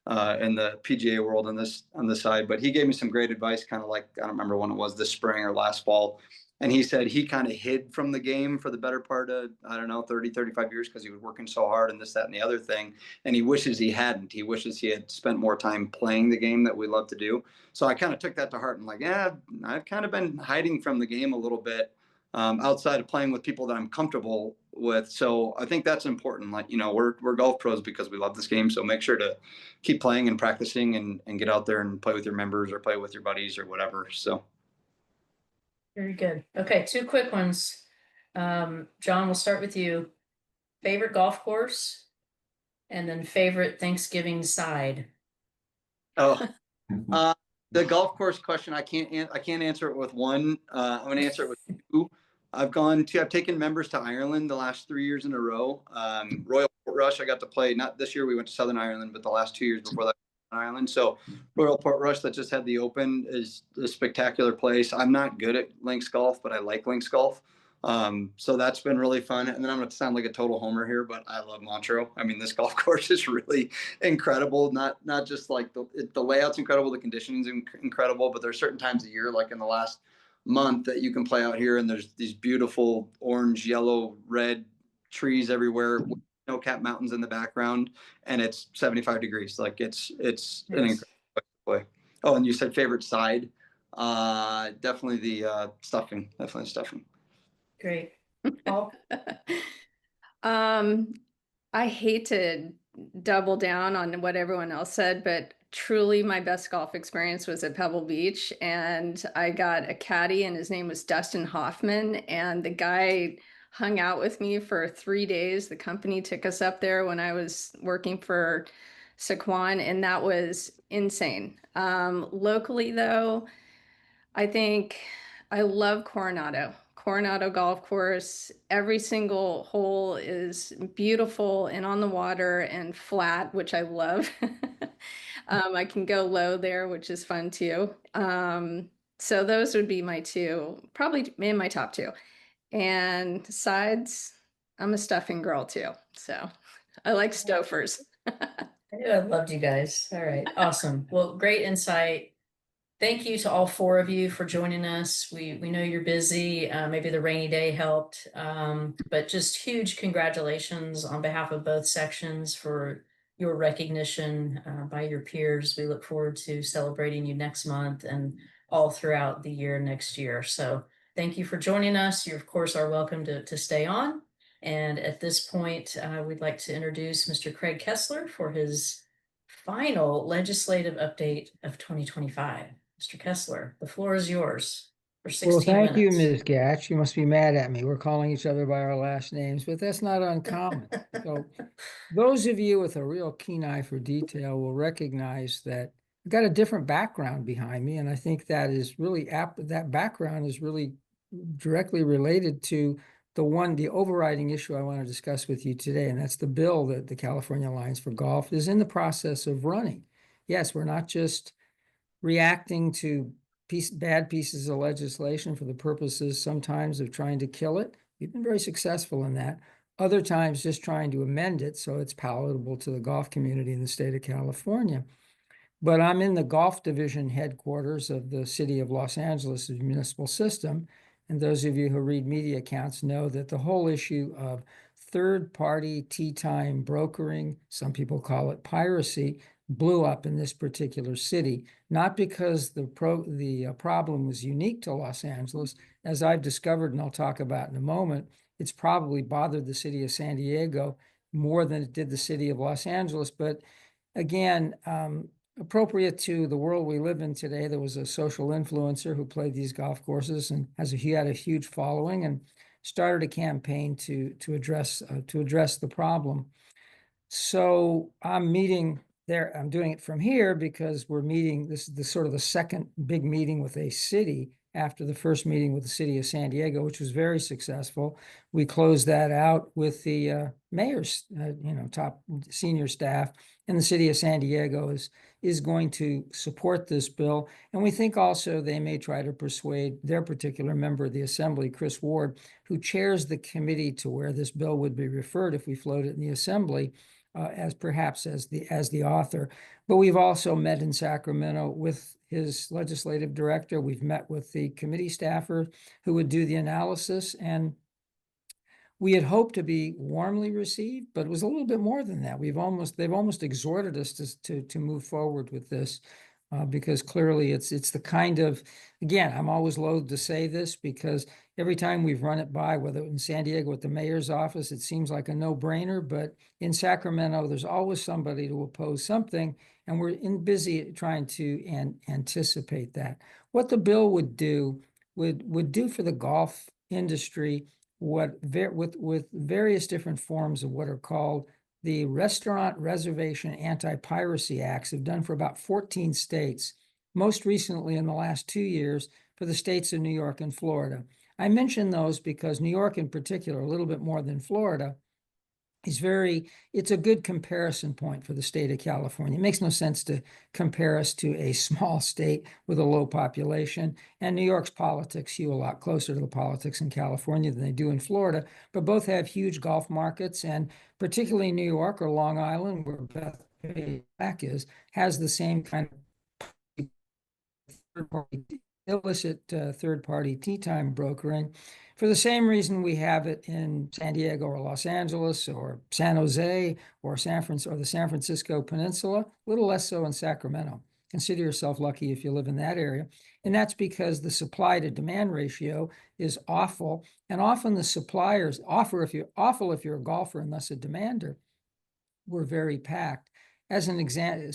in the PGA world on this side, but he gave me some great advice, kind of like, I don't remember when it was, this spring or last fall. And he said he kind of hid from the game for the better part of, I don't know, 30, 35 years, because he was working so hard and this, that, and the other thing. And he wishes he hadn't. He wishes he had spent more time playing the game that we love to do. So I kind of took that to heart and like, yeah, I've kind of been hiding from the game a little bit, outside of playing with people that I'm comfortable with. So I think that's important. Like, we're golf pros because we love this game. So make sure to keep playing and practicing and get out there and play with your members or play with your buddies or whatever. So. Very good. Okay, 2 quick ones. John, we'll start with you. Favorite golf course, and then favorite Thanksgiving side. Oh, the golf course question, I can't answer it with one. I'm going to answer it with 2. I've taken members to Ireland the last 3 years in a row. Royal Portrush, I got to play, not this year, we went to Southern Ireland, but the last 2 years before that, Ireland. So Royal Portrush, that just had the Open, is a spectacular place. I'm not good at links golf, but I like links golf. So that's been really fun. And then I'm going to sound like a total homer here, but I love Montreux. I mean, this golf course is really incredible. Not just like the layout's incredible, the conditioning's incredible, but there's certain times a year, like in the last month, that you can play out here and there's these beautiful orange, yellow, red trees everywhere, snow-capped mountains in the background, and it's 75 degrees. Like it's Nice. an incredible play. Oh, and you said favorite side? Definitely the stuffing. Definitely stuffing. Great. Paul? I hate to double down on what everyone else said, but truly my best golf experience was at Pebble Beach, and I got a caddy and his name was Dustin Hoffman, and the guy hung out with me for 3 days. The company took us up there when I was working for Saquon, and that was insane. Locally though, I think I love Coronado Golf Course. Every single hole is beautiful and on the water and flat, which I love. I can go low there, which is fun too. So those would be my 2, probably in my top 2. And sides, I'm a stuffing girl too. So I like Stofers. I knew I loved you guys. All right, awesome. Well, great insight. Thank you to all 4 of you for joining us. We know you're busy. Maybe the rainy day helped, but just huge congratulations on behalf of both sections for your recognition by your peers. We look forward to celebrating you next month and all throughout the year next year. So thank you for joining us. You, of course, are welcome to stay on. And at this point, we'd like to introduce Mr. Craig Kessler for his final legislative update of 2025. Mr. Kessler, the floor is yours for 16 Well, thank you, minutes. Ms. Gatch. You must be mad at me. We're calling each other by our last names, but that's not uncommon. So those of you with a real keen eye for detail will recognize that I've got a different background behind me, and I think that is really that background is really directly related to the overriding issue I want to discuss with you today, and that's the bill that the California Alliance for Golf is in the process of running. Yes, we're not just reacting to bad pieces of legislation for the purposes sometimes of trying to kill it. We've been very successful in that. Other times just trying to amend it so it's palatable to the golf community in the state of California. But I'm in the golf division headquarters of the city of Los Angeles' municipal system. And those of you who read media accounts know that the whole issue of third-party tee time brokering, some people call it piracy, blew up in this particular city, not because the problem was unique to Los Angeles. As I've discovered, and I'll talk about in a moment, it's probably bothered the city of San Diego more than it did the city of Los Angeles. But again, appropriate to the world we live in today, there was a social influencer who played these golf courses and he had a huge following and started a campaign to address the problem. So I'm meeting there. I'm doing it from here because we're meeting. This is the sort of the second big meeting with a city after the first meeting with the city of San Diego, which was very successful. We closed that out with the mayor's, top senior staff, and the city of San Diego is going to support this bill. And we think also they may try to persuade their particular member of the assembly, Chris Ward, who chairs the committee to where this bill would be referred if we float it in the assembly, as perhaps as the author. But we've also met in Sacramento with his legislative director. We've met with the committee staffer who would do the analysis, and we had hoped to be warmly received, but it was a little bit more than that. They've almost exhorted us to move forward with this. Because clearly it's the kind of, again, I'm always loath to say this because every time we've run it by, whether in San Diego at the mayor's office, it seems like a no-brainer, but in Sacramento, there's always somebody to oppose something, and we're busy trying to anticipate that. What the bill would do would do for the golf industry with various different forms of what are called the Restaurant Reservation Anti-Piracy Acts have done for about 14 states, most recently in the last 2 years for the states of New York and Florida. I mention those because New York in particular, a little bit more than Florida, it's a good comparison point for the state of California. It makes no sense to compare us to a small state with a low population, and New York's politics hew a lot closer to the politics in California than they do in Florida, but both have huge golf markets, and particularly New York or Long Island, where Beth is, has the same kind of illicit third-party tee time brokering for the same reason we have it in San Diego or Los Angeles or San Jose or the San Francisco Peninsula, a little less so in Sacramento. Consider yourself lucky if you live in that area. And that's because the supply to demand ratio is awful. And often the suppliers offer if you're a golfer and thus a demander, we're very packed. As an example,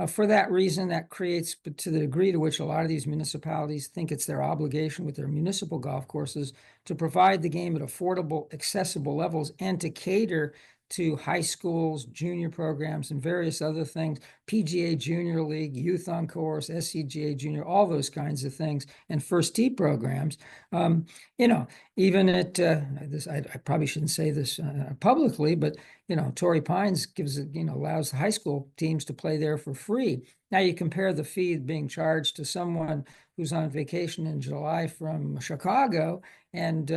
for that reason, that creates, but to the degree to which a lot of these municipalities think it's their obligation with their municipal golf courses to provide the game at affordable, accessible levels and to cater to high schools, junior programs, and various other things, PGA Junior League, Youth on Course, SCGA Junior, all those kinds of things, and first tee programs. Even at this, I probably shouldn't say this publicly, but Torrey Pines allows the high school teams to play there for free. Now you compare the fee being charged to someone who's on vacation in July from Chicago, and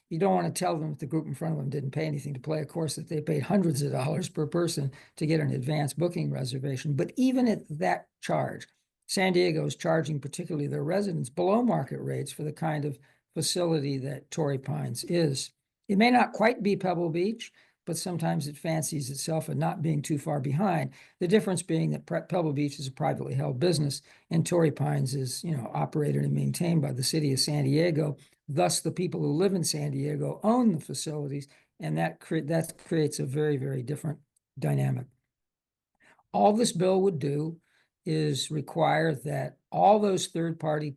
you don't want to tell them that the group in front of them didn't pay anything to play a course that they paid hundreds of dollars per person to get an advance booking reservation. But even at that charge, San Diego is charging particularly their residents below market rates for the kind of facility that Torrey Pines is. It may not quite be Pebble Beach, but sometimes it fancies itself at not being too far behind. The difference being that Pebble Beach is a privately held business and Torrey Pines is, operated and maintained by the city of San Diego. Thus, the people who live in San Diego own the facilities, and that creates a very, very different dynamic. All this bill would do is require that all those third-party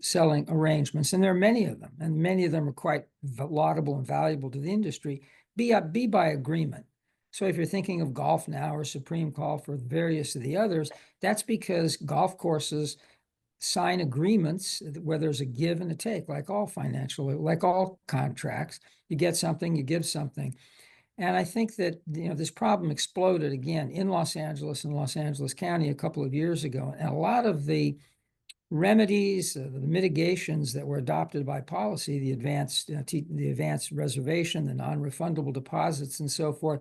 selling arrangements, and there are many of them, and many of them are quite laudable and valuable to the industry, be by agreement. So if you're thinking of Golf Now or Supreme Golf or various of the others, that's because golf courses sign agreements where there's a give and a take, like all contracts. You get something, you give something. And I think that, this problem exploded again in Los Angeles and Los Angeles County a couple of years ago. And a lot of the remedies, the mitigations that were adopted by policy, the advanced reservation, the non-refundable deposits, and so forth,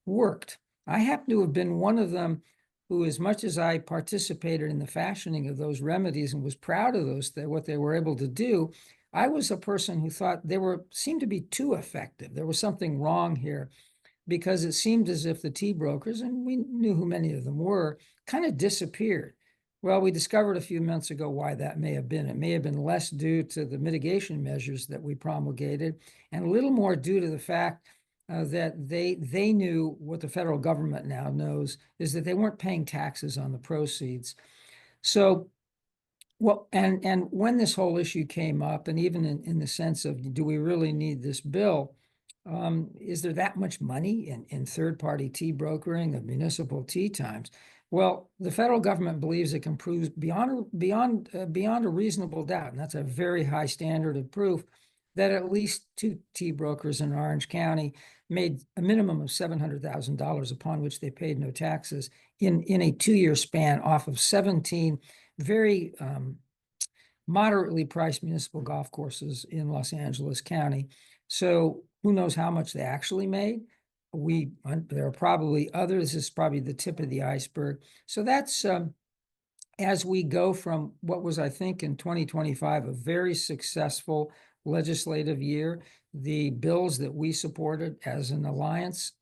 worked. I happen to have been one of them who, as much as I participated in the fashioning of those remedies and was proud of what they were able to do, I was a person who thought seemed to be too effective. There was something wrong here, because it seemed as if the tea brokers, and we knew who many of them were, kind of disappeared. Well, we discovered a few months ago why that may have been. It may have been less due to the mitigation measures that we promulgated, and a little more due to the fact that they knew what the federal government now knows, is that they weren't paying taxes on the proceeds. So, well, and when this whole issue came up, and even in the sense of, do we really need this bill? Is there that much money in third-party tea brokering of municipal tea times? Well, the federal government believes it can prove beyond a reasonable doubt, and that's a very high standard of proof, that at least 2 tea brokers in Orange County made a minimum of $700,000 upon which they paid no taxes in a 2-year span off of 17 very moderately priced municipal golf courses in Los Angeles County. So who knows how much they actually made? There are probably others. This is probably the tip of the iceberg. So that's as we go from what was, I think, in 2025, a very successful legislative year. The bills that we supported as an alliance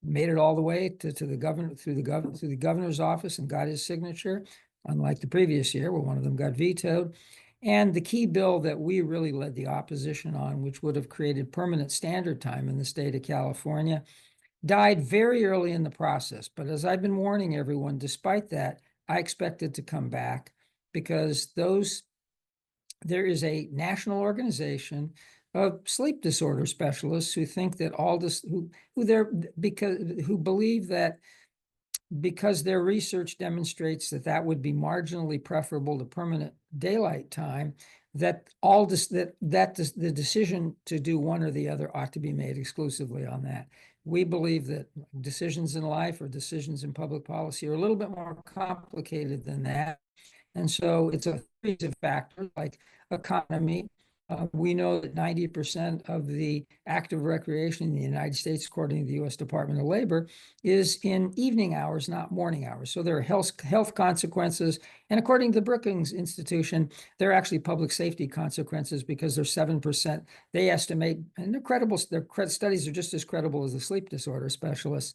made it all the way to the governor, through the governor's office, and got his signature, unlike the previous year where one of them got vetoed. And the key bill that we really led the opposition on, which would have created permanent standard time in the state of California, died very early in the process. But as I've been warning everyone, despite that, I expect it to come back, because there is a national organization of sleep disorder specialists who think that all this, who believe that because their research demonstrates that would be marginally preferable to permanent daylight time, that the decision to do one or the other ought to be made exclusively on that. We believe that decisions in life or decisions in public policy are a little bit more complicated than that. And so it's a series of factors like economy. We know that 90% of the active recreation in the United States, according to the U.S. Department of Labor, is in evening hours, not morning hours. So there are health consequences. And according to the Brookings Institution, there are actually public safety consequences, because there's 7%. They estimate, and they're credible, their studies are just as credible as the sleep disorder specialists,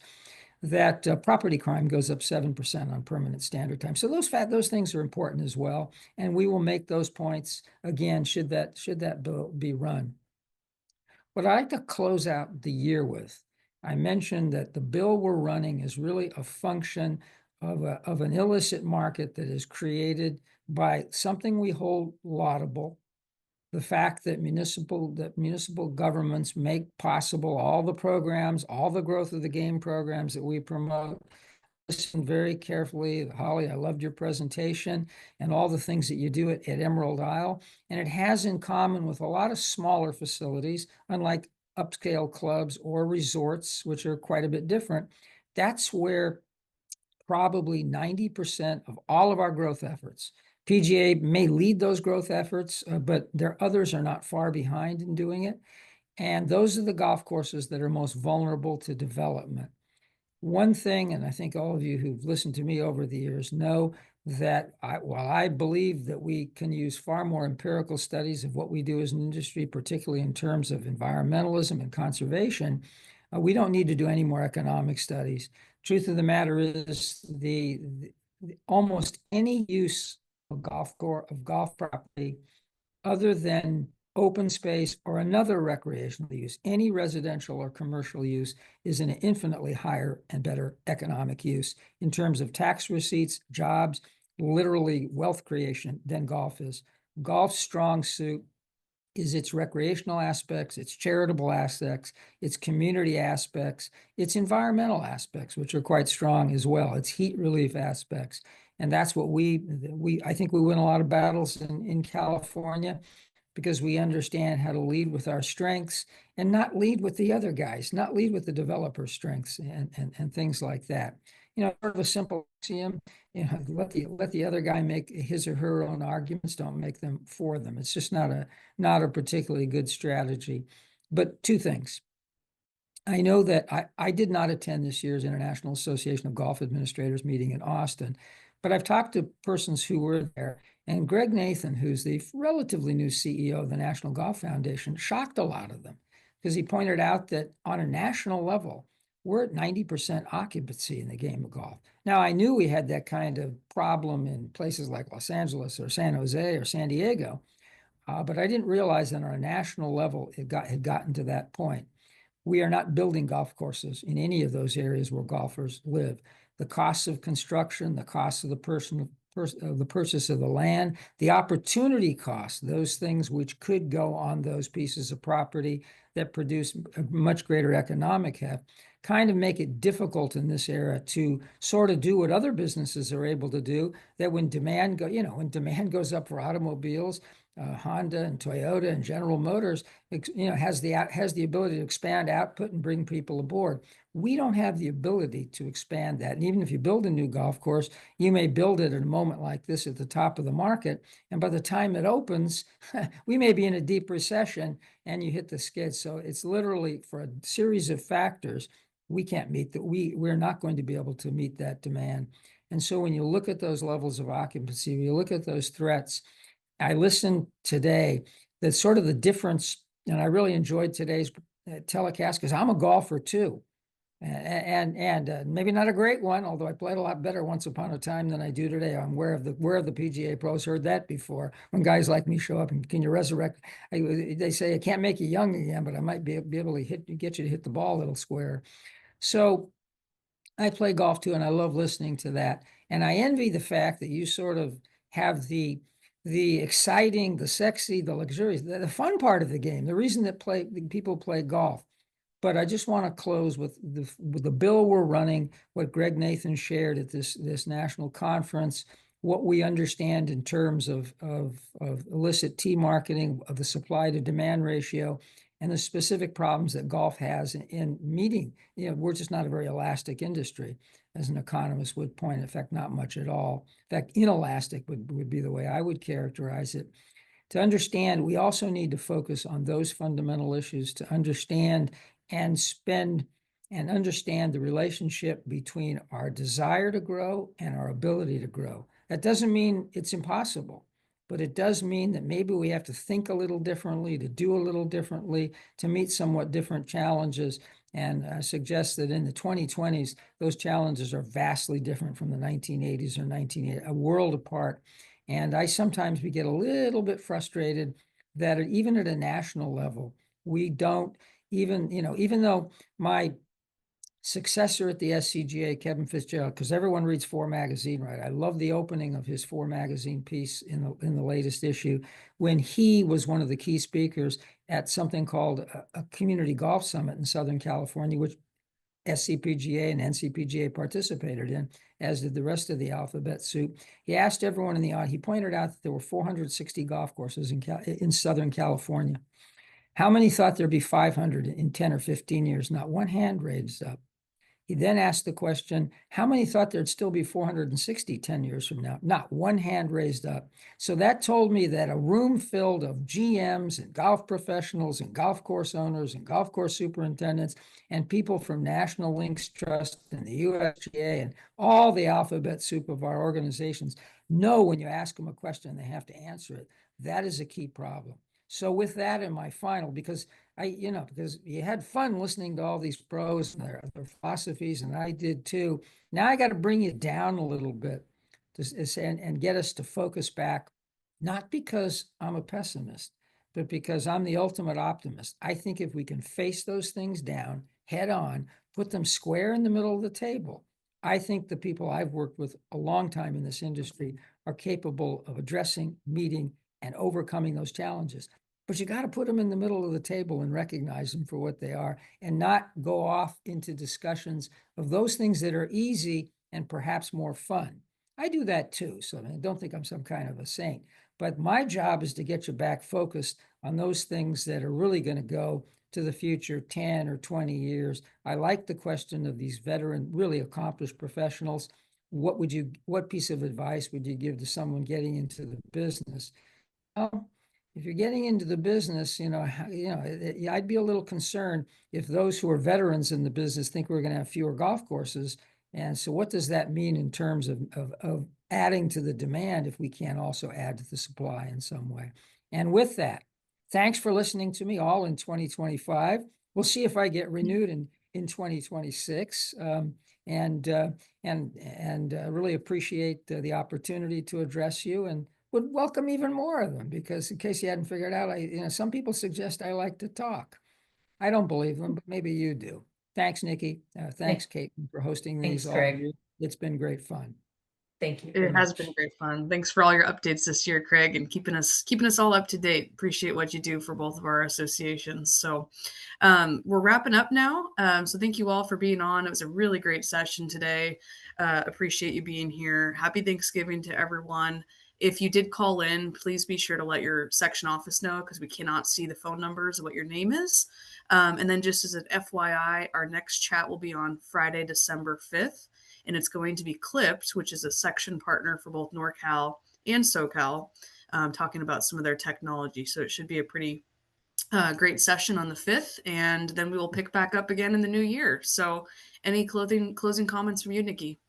that property crime goes up 7% on permanent standard time. So those things are important as well, and we will make those points again should that bill be run. What I'd like to close out the year with, I mentioned that the bill we're running is really a function of an illicit market that is created by something we hold laudable, the fact that municipal governments make possible all the programs, all the growth of the game programs that we promote. Listen very carefully. Holly, I loved your presentation and all the things that you do at Emerald Isle. And it has in common with a lot of smaller facilities, unlike upscale clubs or resorts, which are quite a bit different. That's where probably 90% of all of our growth efforts. PGA may lead those growth efforts, but others are not far behind in doing it. And those are the golf courses that are most vulnerable to development. One thing, and I think all of you who've listened to me over the years know that while I believe that we can use far more empirical studies of what we do as an industry, particularly in terms of environmentalism and conservation, we don't need to do any more economic studies. Truth of the matter is, almost any use of golf property other than open space or another recreational use, any residential or commercial use, is an infinitely higher and better economic use in terms of tax receipts, jobs, literally wealth creation than golf is. Golf's strong suit is its recreational aspects, its charitable aspects, its community aspects, its environmental aspects, which are quite strong as well, its heat relief aspects. And that's what I think we win a lot of battles in California, because we understand how to lead with our strengths and not lead with the other guys, not lead with the developer's strengths and things like that. You know, sort of a simple axiom, you know, let the other guy make his or her own arguments, don't make them for them. It's just not a particularly good strategy. But two things. I know that I did not attend this year's International Association of Golf Administrators meeting in Austin, but I've talked to persons who were there, and Greg Nathan, who's the relatively new CEO of the National Golf Foundation, shocked a lot of them because he pointed out that on a national level, we're at 90% occupancy in the game of golf. Now, I knew we had that kind of problem in places like Los Angeles or San Jose or San Diego, but I didn't realize that on a national level, it had gotten to that point. We are not building golf courses in any of those areas where golfers live. The costs of construction, the cost of the purchase of the land, the opportunity cost, those things which could go on those pieces of property that produce a much greater economic heft, kind of make it difficult in this era to sort of do what other businesses are able to do, that when demand goes up for automobiles, Honda and Toyota and General Motors, has the ability to expand output and bring people aboard. We don't have the ability to expand that. And even if you build a new golf course, you may build it at a moment like this at the top of the market. And by the time it opens, we may be in a deep recession and you hit the skids. So it's literally, for a series of factors, we can't meet that. We're not going to be able to meet that demand. And so when you look at those levels of occupancy, when you look at those threats, I listened today, that's sort of the difference, and I really enjoyed today's telecast because I'm a golfer too. And maybe not a great one, although I played a lot better once upon a time than I do today. I'm aware of the PGA pros, heard that before. When guys like me show up and can you resurrect? They say I can't make you young again, but I might be able to get you to hit the ball a little square. So I play golf too, and I love listening to that. And I envy the fact that you sort of have the exciting, the sexy, the luxurious, the fun part of the game. The reason that people play golf. But I just want to close with the bill we're running, what Greg Nathan shared at this national conference, what we understand in terms of illicit tea marketing, of the supply to demand ratio, and the specific problems that golf has in meeting. We're just not a very elastic industry, as an economist would point. In fact, not much at all. In fact, inelastic would be the way I would characterize it. To understand, we also need to focus on those fundamental issues to understand and understand the relationship between our desire to grow and our ability to grow. That doesn't mean it's impossible, but it does mean that maybe we have to think a little differently, to do a little differently, to meet somewhat different challenges. And I suggest that in the 2020s, those challenges are vastly different from the 1980s or 1980s, a world apart. And I sometimes we get a little bit frustrated that even at a national level, we don't even though my successor at the SCGA, Kevin Fitzgerald, because everyone reads Four magazine, right? I love the opening of his Four magazine piece in the latest issue, when he was one of the key speakers at something called a community golf summit in Southern California, which SCPGA and NCPGA participated in, as did the rest of the alphabet soup. He asked everyone in the audience, he pointed out that there were 460 golf courses in Southern California. How many thought there'd be 500 in 10 or 15 years? Not one hand raised up. He then asked the question, how many thought there'd still be 460 10 years from now? Not one hand raised up. So that told me that a room filled of GMs and golf professionals and golf course owners and golf course superintendents and people from National Links Trust and the USGA and all the alphabet soup of our organizations know when you ask them a question, they have to answer it. That is a key problem. So with that in my final, because you had fun listening to all these pros and their philosophies, and I did too. Now I got to bring you down a little bit and get us to focus back, not because I'm a pessimist, but because I'm the ultimate optimist. I think if we can face those things down head on, put them square in the middle of the table, I think the people I've worked with a long time in this industry are capable of addressing, meeting, and overcoming those challenges. But you got to put them in the middle of the table and recognize them for what they are, and not go off into discussions of those things that are easy and perhaps more fun. I do that too. So I don't think I'm some kind of a saint. But my job is to get you back focused on those things that are really going to go to the future 10 or 20 years. I like the question of these veteran, really accomplished professionals. What piece of advice would you give to someone getting into the business? If you're getting into the business, I'd be a little concerned if those who are veterans in the business think we're going to have fewer golf courses. And so what does that mean in terms of adding to the demand if we can't also add to the supply in some way? And with that, thanks for listening to me all in 2025. We'll see if I get renewed in 2026. And really appreciate the opportunity to address you, and would welcome even more of them, because in case you hadn't figured out, some people suggest I like to talk. I don't believe them, but maybe you do. Thanks, Nikki. Thanks, Caitlin, for hosting these. Thanks, Craig. All year. It's been great fun. Thank you very It has much. been great fun. Thanks for all your updates this year, Craig, and keeping us all up to date. Appreciate what you do for both of our associations. So we're wrapping up now. So thank you all for being on. It was a really great session today. Appreciate you being here. Happy Thanksgiving to everyone. If you did call in, please be sure to let your section office know, because we cannot see the phone numbers of what your name is. And then just as an FYI, our next chat will be on Friday, December 5th. And it's going to be Clipped, which is a section partner for both NorCal and SoCal, talking about some of their technology. So it should be a pretty great session on the 5th. And then we will pick back up again in the new year. So any closing comments from you, Nikki?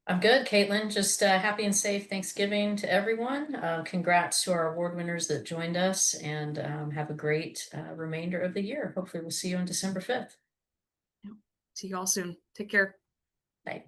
I'm good, Caitlin. Just happy and safe Thanksgiving to everyone. Congrats to our award winners that joined us, and have a great remainder of the year. Hopefully we'll see you on December 5th. See you all soon. Take care. Bye.